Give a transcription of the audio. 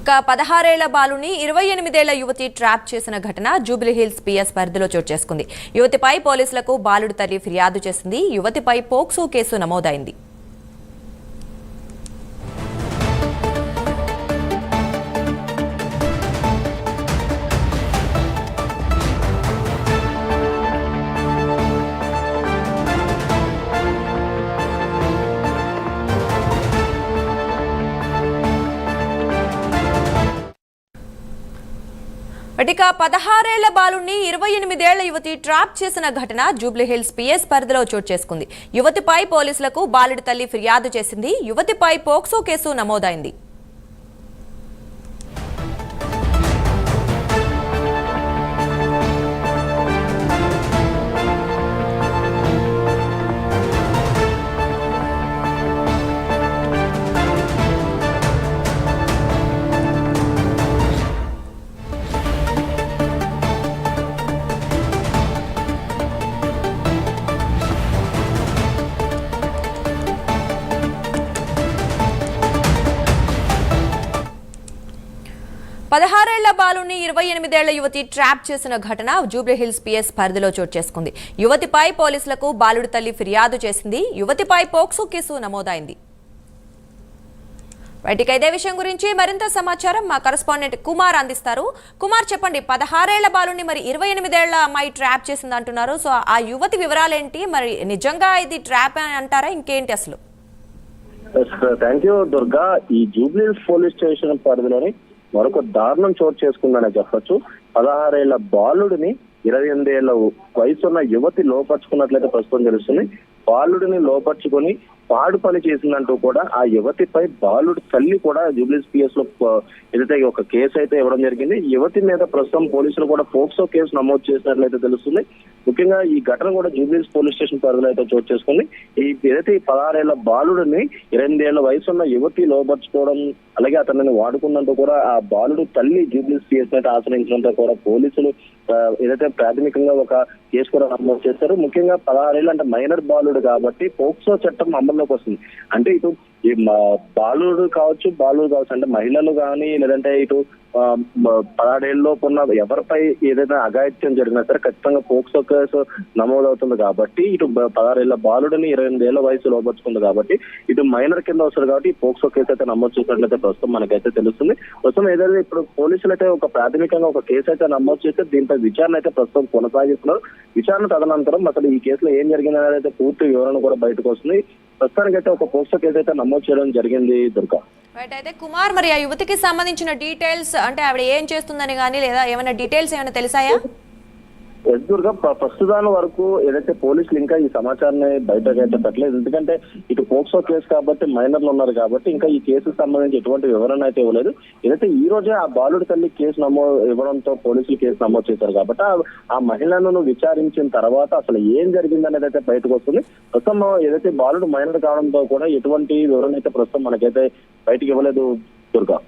16 ఏళ్ల బాలుని 28 ఏళ్ల యువతి ట్రాప్ చేసిన ఘటన జూబ్లీహిల్స్ పిఎస్ పరిధిలో చోటు చేసుకుంది. యువతిపై పోలీసులకు బాలుడి తల్లి ఫిర్యాదు చేసింది. యువతిపై పోక్సో కేసు నమోదైంది. ఇక 16 ఏళ్ల బాలుని 28 ఏళ్ల యువతి ట్రాప్ చేసిన ఘటన జూబ్లీహిల్స్ పిఎస్ పరిధిలో చోటు చేసుకుంది. యువతిపై పోలీసులకు బాలుడి తల్లి ఫిర్యాదు చేసింది. యువతిపై పోక్సో కేసు నమోదైంది. పదహారేళ్ల బాలుని 28 ఏళ్ల యువతి ట్రాప్ చేసిన ఘటన జూబ్లీహిల్స్ పిఎస్ పరిధిలో చోటు చేసుకుంది. యువతిపై పోలీసులకు బాలుడి తల్లి ఫిర్యాదు చేసింది. యువతిపై పోక్సో కేసు నమోదైంది. ఇదే విషయం గురించి మరింత సమాచారం మా కరెస్పాండెంట్ కుమార్ అందిస్తారు. కుమార్, చెప్పండి, 16 ఏళ్ల బాలుని మరి 28 ఏళ్ల అమ్మాయి ట్రాప్ చేసింది అంటున్నారు. సో ఆ యువతి వివరాలేంటి? మరి నిజంగా ఇది ట్రాప్ అని అంటారా, ఇంకేంటి అసలు? Thank you Durga. ఈ జూబ్లీహిల్స్ పోలీస్ స్టేషన్ పరిధిలోని మరొక దారుణం చోటు చేసుకుందనే చెప్పొచ్చు. 16 ఏళ్ల బాలుడిని 28 ఏళ్ల వయసున్న యువతి లోపరుచుకున్నట్లయితే ప్రస్తుతం తెలుస్తుంది. బాలుడిని లోపరుచుకొని పాడు పని చేసిందంటూ కూడా ఆ యువతిపై బాలుడి తల్లి కూడా జూబ్లీహిల్స్ పిఎస్ లో ఏదైతే ఒక కేసు అయితే ఇవ్వడం జరిగింది. యువతి మీద ప్రస్తుతం పోలీసులు కూడా పోక్సో కేసు నమోదు చేసినట్లయితే తెలుస్తుంది. ముఖ్యంగా ఈ ఘటన కూడా జూబ్లీహిల్స్ పోలీస్ స్టేషన్ పరిధిలో అయితే చోటు చేసుకుంది. ఏదైతే 16 ఏళ్ల బాలుడిని 28 ఏళ్ల వయసున్న యువతి లోపరుచుకోవడం, అలాగే అతనిని వాడుకున్నందుకు కూడా ఆ బాలుడు తల్లి జూబ్లీహిల్స్ పిఎస్ అయితే ఆశ్రయించడంతో కూడా పోలీసులు ఏదైతే ప్రాథమికంగా ఒక కేసు కూడా నమోదు చేశారు. ముఖ్యంగా 16 ఏళ్ళు అంటే మైనర్ బాలుడు కాబట్టి పోక్సో చట్టం అమల్లోకి వస్తుంది. అంటే ఇటు ఈ బాలుడు కావచ్చు అంటే మహిళలు కానీ, లేదంటే ఇటు 16 ఏళ్ళలోపు ఉన్న ఎవరిపై ఏదైనా అఘాయిత్యం జరిగినా సరే ఖచ్చితంగా పోక్సో కేసు నమోదవుతుంది. కాబట్టి ఇటు 16 ఏళ్ల బాలుడిని 28 ఏళ్ల వయసు లోపరుచుకుంది కాబట్టి ఇటు మైనర్ కింద వస్తుంది. కాబట్టి పోక్సో కేసు అయితే నమోదు చేసినట్లయితే ప్రస్తుతం మనకైతే తెలుస్తుంది. ప్రస్తుతం ఏదైతే ఇప్పుడు పోలీసులు అయితే ఒక ప్రాథమికంగా ఒక కేసు అయితే నమోదు చేస్తే దీనిపై విచారణ అయితే ప్రస్తుతం కొనసాగిస్తున్నారు. విచారణ తదనంతరం అసలు ఈ కేసులో ఏం జరిగిందనేది అయితే పూర్తి వివరణ కూడా బయటకు వస్తుంది. ప్రస్తుతానికి అయితే ఒక పోక్సో కేసు అయితే నమోదు చేయడం జరిగింది దుర్గా. అయితే కుమార్, మరి ఆ యువతికి సంబంధించిన డీటెయిల్స్, అంటే ఆవిడ ఏం చేస్తుందని కానీ లేదా ఏమైనా డీటెయిల్స్ ఏమైనా తెలిసాయా? దుర్గా, ప్రస్తుతాల వరకు ఏదైతే పోలీసులు ఇంకా ఈ సమాచారాన్ని బయటకు అయితే పెట్టలేదు. ఎందుకంటే ఇటు పోక్సో కేసు కాబట్టి మైనర్లు ఉన్నారు కాబట్టి ఇంకా ఈ కేసుకు సంబంధించి ఎటువంటి వివరణ అయితే ఇవ్వలేదు. ఏదైతే ఈ రోజే ఆ బాలుడి తల్లి కేసు ఇవ్వడంతో పోలీసులు కేసు నమోదు చేశారు కాబట్టి ఆ మహిళలను విచారించిన తర్వాత అసలు ఏం జరిగిందనేది అయితే బయటకు వస్తుంది. ప్రస్తుతం ఏదైతే బాలుడు మైనర్ కావడంతో కూడా ఎటువంటి వివరణ అయితే ప్రస్తుతం మనకైతే బయటకు ఇవ్వలేదు దుర్గా.